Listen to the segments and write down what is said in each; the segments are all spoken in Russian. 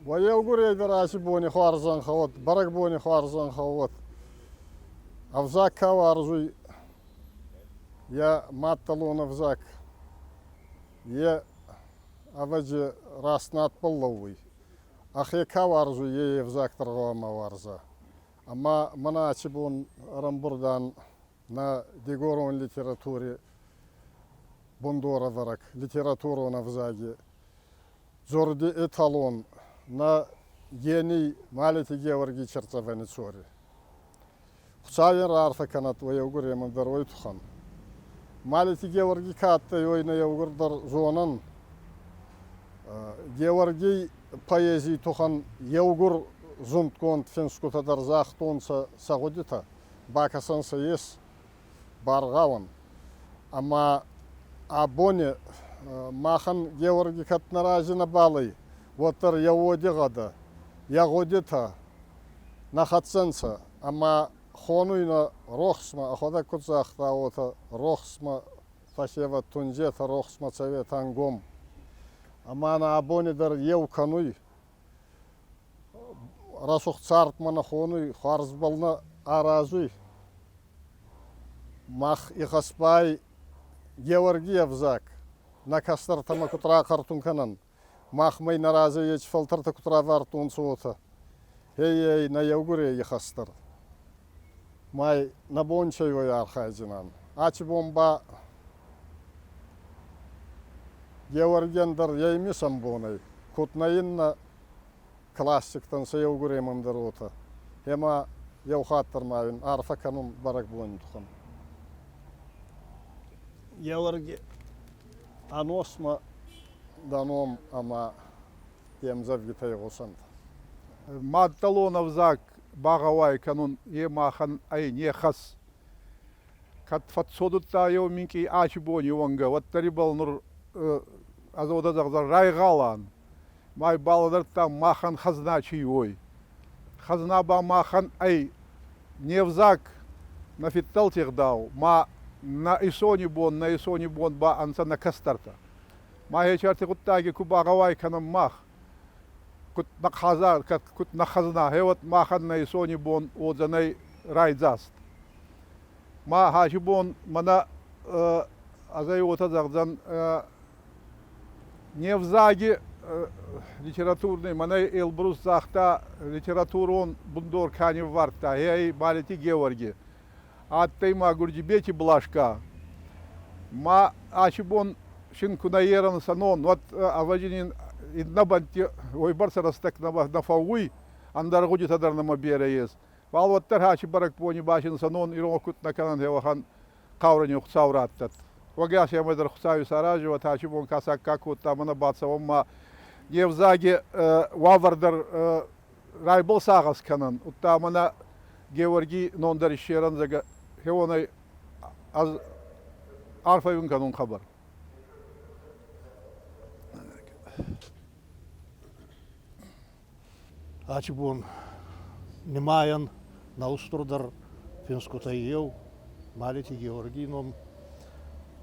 ويوغوري دراسي بوني خوارزان خوت برق بوني خوارزان خوت أفزاك كوارزوي يا ماتلون أفزاك يا أفج راسنات بلوي أخي كوارزوي يا أفزاك ترغوما وارزا أما مناسبون رمبردان на дегорон литературе бундора варак литературу на взаге зорди эталон на гений малити Георгий Черцевенецори хцавен рарфа канат вайогуре мандарой тухан малити Георгий катта йойна йогурдар зонан Георгий поэзии тухан йогур зунтконт финскутадар захтонса сагудита бакасанса ес барғауын. Ама абоне махан Георгий катнаразина балый. Вотыр яодиғады, яғодита нахатсанса. Ама хонуйна рохсма, ахода кутзахта ота рохсма ташева тунжета рохсма цаве тангом. Ама на абоне дар еукануй. Расух цартмана хонуй харзбална аразуй. Мах ихаспай Георгиев зак на кастар тама кутра картун канан мах май наразы еч филтр та кутра вартун сота эй на яугуре ихастар май на бончай ой архайжинан ач бомба Георгиендар яйми самбонай кутнаинна классиктан са яугуре мамдарота хема яухаттар мавин арфа канун барак буын тухан Георгий аносма даном ама темзав гитай госант. Матталонов зак багавай канун емахан ай не хас. Кат фатсодутта йо минки ачбони вонга ваттарибал нур азода загзар райгалан. Май баладар там махан хазначи ой. Хазна ба махан ай невзак на фиттал техдау ма на исони бон ба анса на кастарта. Ма хечарти куттаги куба гавай канам мах. Кут на хазар, кут на хазна. Хеват махан на исони бон одзанай райдзаст. Ма хачи бон мана азай ота загзан невзаги литературный манай элбрус захта литературон бундор кани варта. Хей балити Георгий. Аттай ма гурдибети блашка. Ма ачибон шинкунаеран санон. Вот аважинин иднабанти ойбарса растек на фауи андар гудит адар на мабера ес. Вал вот тархачи барак пони башин санон ирокут на канан хевахан каурани ухсаураттат. Вагаш я мадр хусави саражи вот ачибон касак какут там на баца омма невзаги вавардар райбол сагас канан. Уттамана Георгий нондар ишеран зага хевонай аз арфайын канун хабар. Ачибон немаян наустурдар финскутайев малити Георгий ном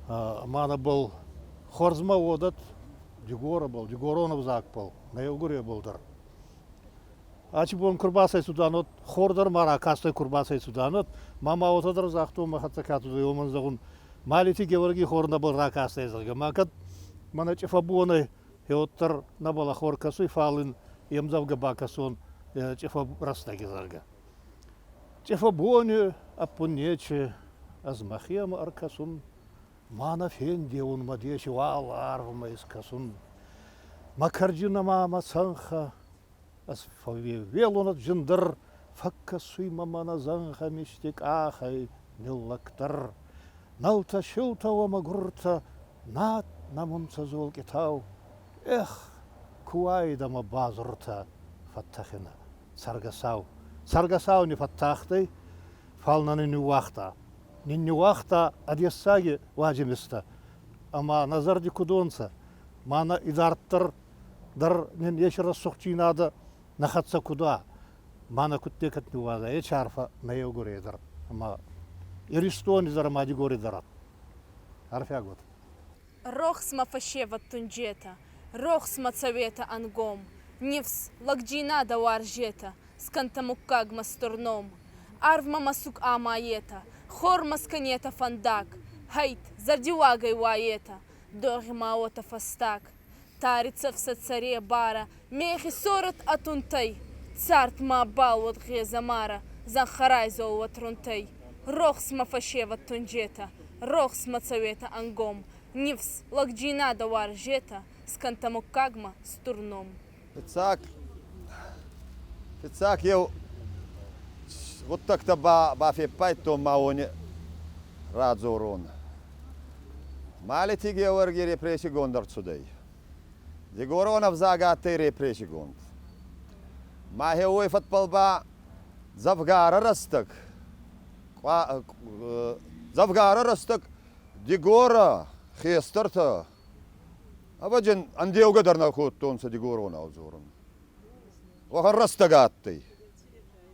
мана был хорзма одат дегора был дегоронов закпал на евгуре болдар. Ачибон курбасай суданот хордар мара кастай курбасай суданот мама отадар захту махатсакату йоман загун малити Георгий хорна был ракастай зага макат мана чефабоны хеоттар набала хоркасуй фалын емзавга бакасон чефа растаги зага чефабоны апунече азмахем аркасун мана фендеун мадече валарвма искасун макарджина мама санха as велонат жындар факка суймамана занха миштек ахай ниллактар налта шилта омагурта нат намунца золкитау эх куайдама базурта фаттахина саргасау не фаттахтай фалнаны нювахта нювахта адьясаги ваджимиста ама назарди кудонца мана идарттар дар нен ешера сухчинада нахатса куда мана куттекат нювада ечарфа на евгоредар ама иристони зарамади горедарат арфягот Рохсма фашева тунджета روغ смацавета ангом, нивс лагджина да варжета, сканта муккаг мастурном, арвма масук амаета, хор масканета фандак, хайт, зардивагай ваета, доги маота фастак, тарица в сацаре бара, мехи сорот атунтай, царт ма бал вот гезамара, занхарай зол вот рунтай, рог смафашева тунджета, рог смацавета ангом, нивс лагджина да варжета, сканта муккагма стурном. Фицак eu вот так-то бафе пайто маоне радзорон. Малити георги репреси гондар цудей. Дегорона в загате репреси гонд. Махе ой футболба завгара растак. Завгара растак дегора хестерта. Абаджин андеуга дарна хоттонса дегорона аузорон. Вахан растагаттой.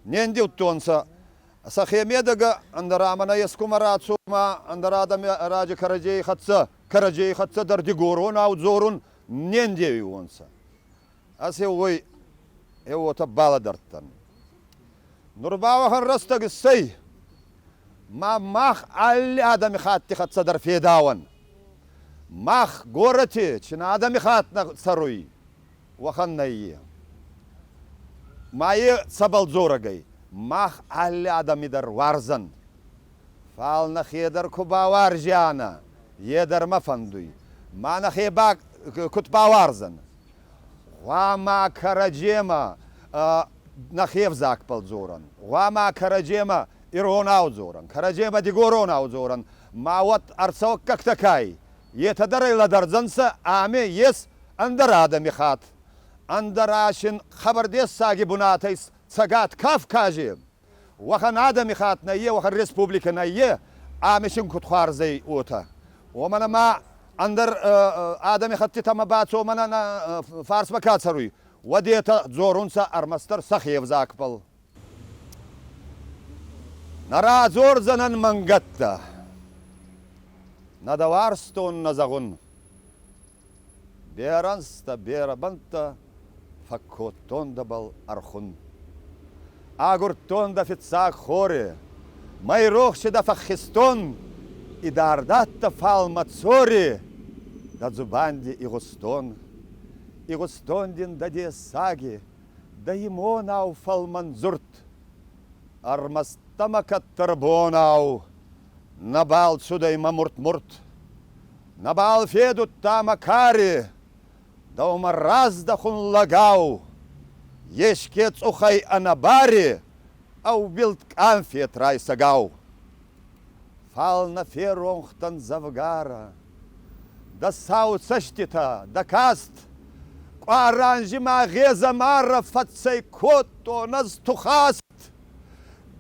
Ненди уттонса сахемедага андарамана яскумарацума андарадами ради караджей хатса дар дегорона аузорон ненди уонса. Асе ой эвота баладартан. Нурбавахан растагissay. Мах алли адами хатти хатса дар федаван. Мах горати чина адами хатна саруй. Вахан найе. Майе сабалзорагай. Мах алли адамидар варзан. Фална хедар куба варжана. Едар мафандуй. Мана хебак кутба варзан. Вама караджема нахев закпалзоран. Вама караджема иронаузоран. Караджема дигоронаузоран. Ма вот арцавак как такай. Ета дарайла дарзанса аме ес андарада михат. Андарашин хабардес саги бунатайс цагат Кавказе. Вахан адами хат на е, вахан республика на е, амешин кутхарзей ота. Омана ма андар адами хатти тама бац омана на фарс макацаруй. Вадета зорунса армастар сахев закпал. Нара зорзанан мангатта. Надаварстон назагун. Беранста берабанта. Факотонда бал архун. Агуртонда фицак хоре. Майрохше да фахистон. И дардатта фалмацори. Да зубанди и густон. И густондин да саги. Да имонау фалманзурт. Армастамакат тарбонау. Набал сюда и мамурт-мурт. Набал федут тамакари. Да умараз да хун лагау. Ешкец ухай анабари. А убилт камфет рай сагау. Фал на феронхтан завгара. Да сау саштита, да каст. Кваранжи магеза мара фацей кото настухаст.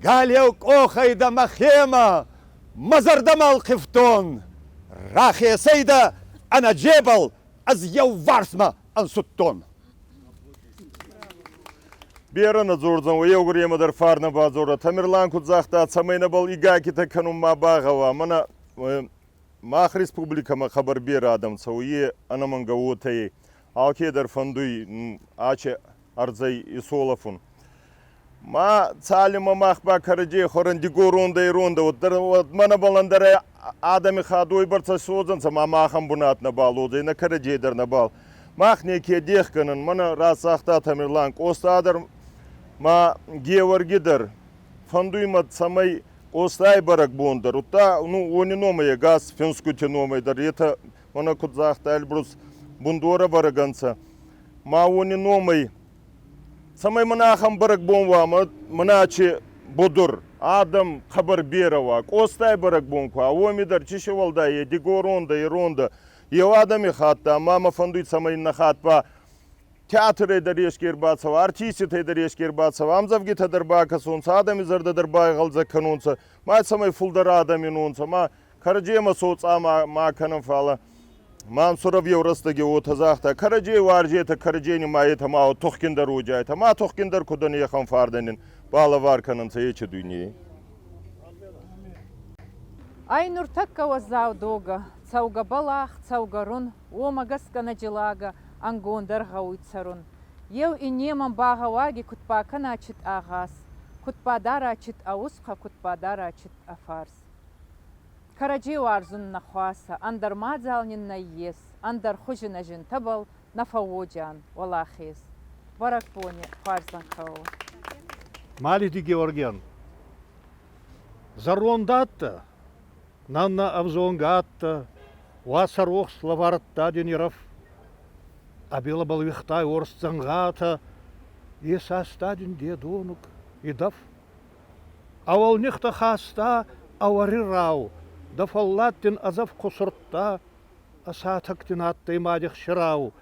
Галеу кохай да махема. Мазардамал кифтон. Рахе сейда ана джебал. Аз яу варсма ансуттон. Берана зорзан ва яугур дар фарна базора Тамерлан кудзахта самайна бал игаки таканум ма багава мана мах республика ма хабар бер адам сауе анаманга отай алке дар фандуй аче арзай исолафун ма цалима мах ба караджи хоран дигоронда иронда вот мана баландара адами хадой барца созан сама махам бунатна бал одой на караджи дар на бал мах неке дехканан мана расахта Тамерлан остадар ма георгидар фандуймат самай остай барак бондар ута ну они номая газ финскути номай дар это мана кудзахта эльбрус бундора бараганца ма они номай самай манахам барак бонва маначи бодур адам хабар берава остай барак бонва авомидар чишевалда е дигоронда иронда евадами хатта мама фандуй самай нахатпа театры дарешкер бацава, артисты дарешкер бацава, амзавги тадарбака сонца, адами зарда дарбай галза канонца, ма самай фулдара адами нонца, ма караджема соца ма канам фала, ма суравьев растаги отазахта, караджей варжета, караджейни ма это ма тухкиндар уджайта, ма тухкиндар кудан яхам фарданин, бала вар кананца ече дуйни. Айнур такка вазау дога, цауга балах, цауга рун, омагас канаджилага, ангондар гауицарун. Ев и немам багаваги кутпаканачит агас, кутпадарачит аусха, кутпадарачит афарс. Караджи варзун нахваса, андар мадзалнин наес, андар хужинажин табал нафаводжан, валахис. Баракпони, фарзан хау. Малити Георгиян. Зарондатта, нанна авзонгатта, васарох славарта денеров, абила балвихтай орсцангата, есастадин дедонук идав. Авал нихта хаста, аварирау, дафаллаттин азав кусуртта, асатактин аттай мадих ширау,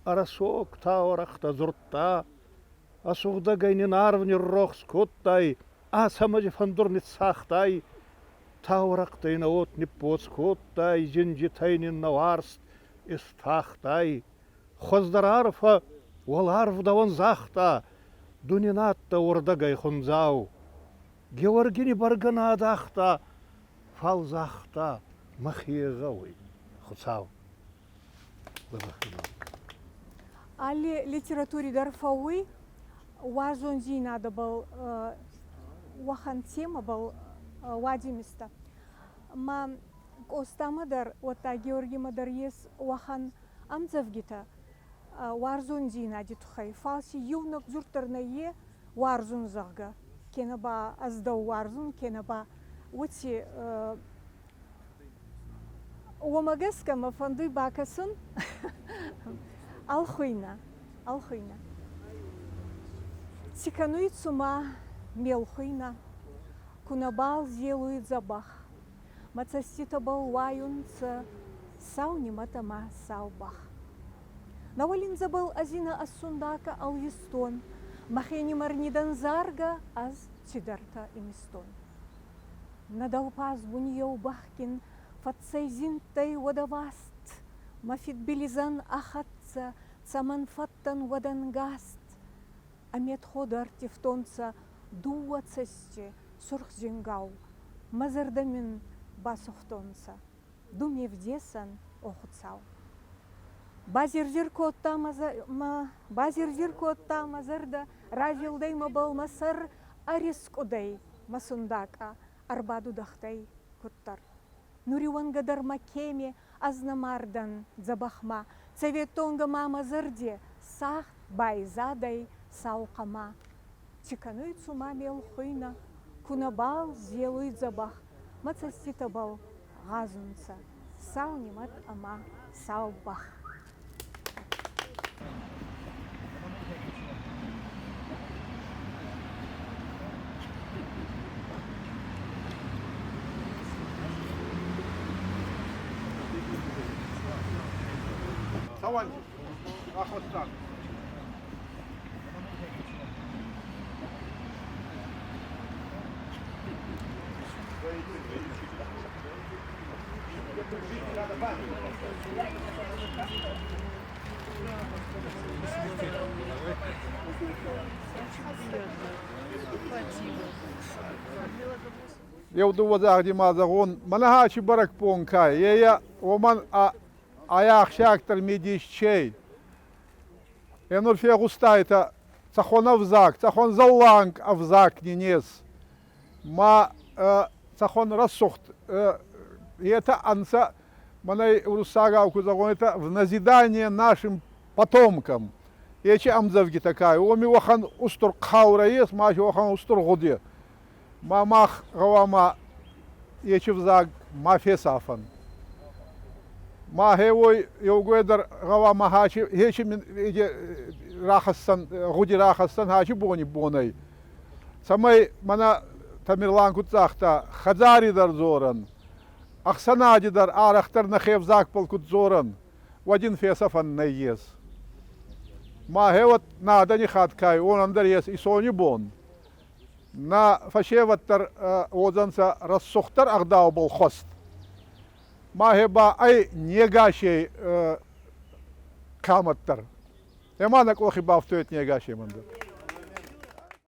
арасок таорахта зуртта, асугда гайнин арвнир рох скоттай, асамаджи фандурнит сахтай, таурақтай наот ниппоц коттай, жинжитайнин наварст истахтай, хоздарарфа, валарв даван захта, дунинатта орда гайхунзау, Георгини баргана дахта, фал захта, махиегауи, хуцау. Али литературе дарфауи, важон надо был wahan тема был вадимиста. Ма остамадар вот Георгий Мадар ес wahan амзавгита варзон зина дитхай фалси юнок зуртарнае варзон зага кенаба аздау варзон кенаба ути омагаска мафанды бакасын алхуйна Тиканует с ума мелхуйна, кунабал зелует забах, мацастита балваюнца, сауни матама саубах. Навалин забыл азина ассундака алвистон, махени марнидан зарга аз тидарта имистон. Надалпаз буньеу бахкин, фатсайзин тай водаваст, мафит билизан ахатца, цаман фаттан wadanгаст. Амет ходар тевтонца дуацесте сурхзингау, мазардамин басухтонца, думевдесан охуцау. Базирзир котта мазарда, ражилдай мабал масар, арискудай масундака, арбаду дахтай куттар. Нуривангадар макеме, азнамардан забахма, цаветонга мама зарде, сах байзадай, сауқама. Тиканует с ума мелхуйна, кунабал зелует забах, мацаститабал газунца, саунимат ама саубах. Саванчик, Ахвастан. Eu du wazag di mazagon manahachi barak ponkai yeya oman ayak shaktar medishchei enur fe gustaita цахон авзак цахон залланг авзак нинес ма цахон рассухт и это анса манай урусага укузагон это в назидание нашим потомкам ечи амзавги такая оми вахан устур хаура ес мачи вахан устур гуде мамах гавама ечи взаг мафесафан ма хевой йогуэдар гавама хачи ечи рахасан гуди рахасан хачи бони бонай самай мана тамирлан кутсахта хазари дар зоран ахсанади дар арахтар нахев зак пол кутзоран в один фесафан наес ма хевот нада не хаткай он андар ес и сони бон на фашеваттар озанса рассухтар агдау бол хост ма хеба ай негашей каматтар Эманак охи бафтует негашей мандат